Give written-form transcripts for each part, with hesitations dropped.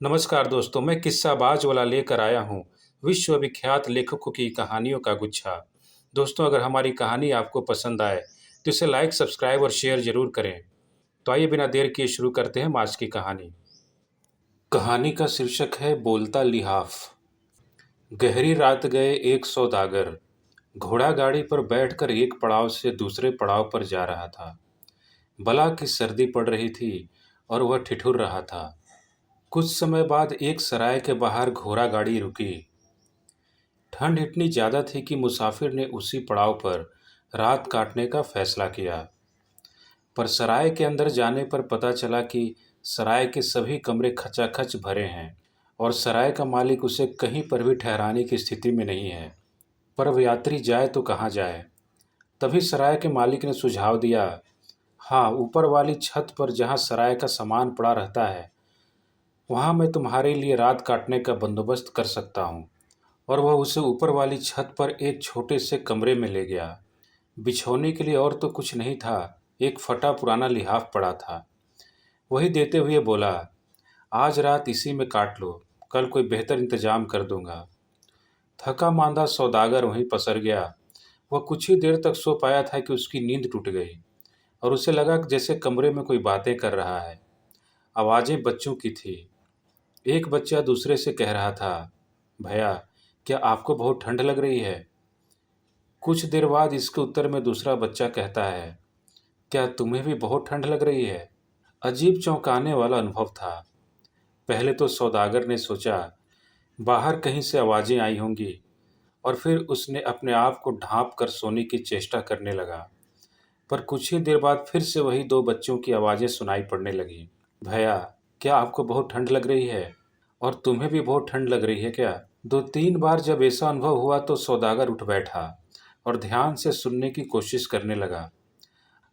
नमस्कार दोस्तों, मैं किस्साबाज वाला लेकर आया हूँ विश्व विख्यात लेखकों की कहानियों का गुच्छा। दोस्तों, अगर हमारी कहानी आपको पसंद आए तो इसे लाइक, सब्सक्राइब और शेयर जरूर करें। तो आइए बिना देर किए शुरू करते हैं आज की कहानी। कहानी का शीर्षक है बोलता लिहाफ। गहरी रात गए एक सौदागर घोड़ा गाड़ी पर बैठकर एक पड़ाव से दूसरे पड़ाव पर जा रहा था। भला की सर्दी पड़ रही थी और वह ठिठुर रहा था। कुछ समय बाद एक सराय के बाहर घोड़ा गाड़ी रुकी। ठंड इतनी ज्यादा थी कि मुसाफिर ने उसी पड़ाव पर रात काटने का फैसला किया। पर सराय के अंदर जाने पर पता चला कि सराय के सभी कमरे खचाखच भरे हैं और सराय का मालिक उसे कहीं पर भी ठहराने की स्थिति में नहीं है। पर अब यात्री जाए तो कहाँ जाए। तभी सराय के मालिक ने सुझाव दिया, हाँ, ऊपर वाली छत पर जहाँ सराय का सामान पड़ा रहता है वहाँ मैं तुम्हारे लिए रात काटने का बंदोबस्त कर सकता हूँ। और वह उसे ऊपर वाली छत पर एक छोटे से कमरे में ले गया। बिछौने के लिए और तो कुछ नहीं था, एक फटा पुराना लिहाफ पड़ा था। वही देते हुए बोला, आज रात इसी में काट लो, कल कोई बेहतर इंतजाम कर दूंगा। थका मांदा सौदागर वहीं पसर गया। वह कुछ ही देर तक सो पाया था कि उसकी नींद टूट गई और उसे लगा कि जैसे कमरे में कोई बातें कर रहा है। आवाज़ें बच्चों की थी। एक बच्चा दूसरे से कह रहा था, भैया, क्या आपको बहुत ठंड लग रही है? कुछ देर बाद इसके उत्तर में दूसरा बच्चा कहता है, क्या तुम्हें भी बहुत ठंड लग रही है? अजीब चौंकाने वाला अनुभव था। पहले तो सौदागर ने सोचा बाहर कहीं से आवाज़ें आई होंगी और फिर उसने अपने आप को ढांप कर सोने की चेष्टा करने लगा। पर कुछ ही देर बाद फिर से वही दो बच्चों की आवाज़ें सुनाई पड़ने लगीं। भैया, क्या आपको बहुत ठंड लग रही है? और तुम्हें भी बहुत ठंड लग रही है क्या? दो तीन बार जब ऐसा अनुभव हुआ तो सौदागर उठ बैठा और ध्यान से सुनने की कोशिश करने लगा।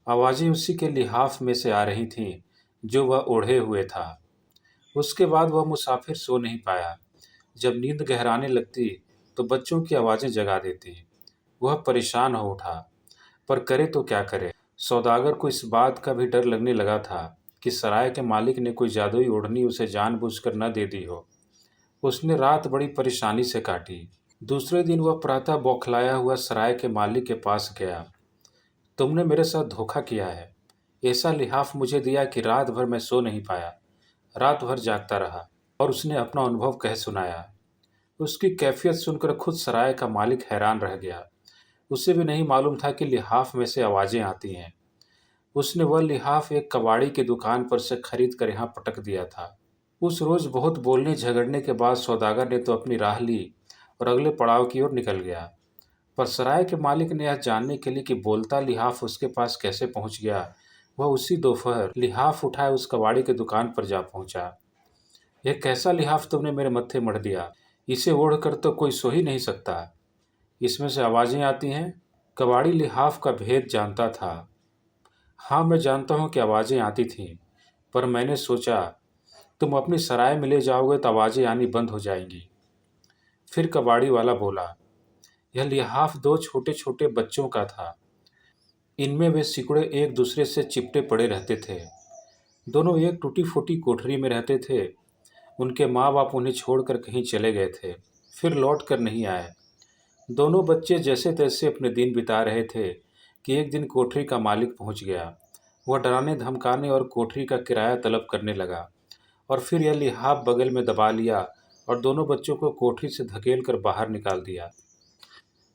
आवाज़ें उसी के लिहाफ में से आ रही थीं जो वह ओढ़े हुए था। उसके बाद वह मुसाफिर सो नहीं पाया। जब नींद गहराने लगती तो बच्चों की आवाज़ें जगा देती। वह परेशान हो उठा, पर करे तो क्या करे। सौदागर को इस बात का भी डर लगने लगा था कि सराय के मालिक ने कोई जादुई ओढ़नी उसे जानबूझकर न दे दी हो। उसने रात बड़ी परेशानी से काटी। दूसरे दिन वह प्रातः बौखलाया हुआ सराय के मालिक के पास गया। तुमने मेरे साथ धोखा किया है। ऐसा लिहाफ मुझे दिया कि रात भर मैं सो नहीं पाया, रात भर जागता रहा। और उसने अपना अनुभव कह सुनाया। उसकी कैफियत सुनकर खुद सराय का मालिक हैरान रह गया। उसे भी नहीं मालूम था कि लिहाफ में से आवाज़ें आती हैं। उसने वह लिहाफ एक कबाड़ी की दुकान पर से खरीद कर यहाँ पटक दिया था। उस रोज बहुत बोलने झगड़ने के बाद सौदागर ने तो अपनी राह ली और अगले पड़ाव की ओर निकल गया। पर सराय के मालिक ने यह जानने के लिए कि बोलता लिहाफ उसके पास कैसे पहुंच गया, वह उसी दोपहर लिहाफ उठाए उस कबाड़ी की दुकान पर जा पहुंचा। यह कैसा लिहाफ तुमने मेरे मत्थे मढ़ दिया? इसे ओढ़कर तो कोई सो ही नहीं सकता। इसमें से आवाज़ें आती हैं। कबाड़ी लिहाफ का भेद जानता था। हाँ, मैं जानता हूँ कि आवाज़ें आती थीं, पर मैंने सोचा तुम अपनी सराय में ले जाओगे तो आवाज़ें आनी बंद हो जाएंगी। फिर कबाड़ी वाला बोला, यह लिहाफ दो छोटे छोटे बच्चों का था। इनमें वे सिकुड़े एक दूसरे से चिपटे पड़े रहते थे। दोनों एक टूटी फूटी कोठरी में रहते थे। उनके माँ बाप उन्हें छोड़कर कहीं चले गए थे, फिर लौट कर नहीं आए। दोनों बच्चे जैसे तैसे अपने दिन बिता रहे थे कि एक दिन कोठरी का मालिक पहुंच गया। वह डराने धमकाने और कोठरी का किराया तलब करने लगा और फिर यह लिहाफ बगल में दबा लिया और दोनों बच्चों को कोठरी से धकेल कर बाहर निकाल दिया।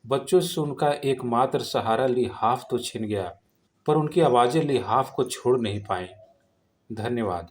बच्चों से उनका एकमात्र सहारा लिहाफ तो छिन गया, पर उनकी आवाज़ें लिहाफ को छोड़ नहीं पाईं। धन्यवाद।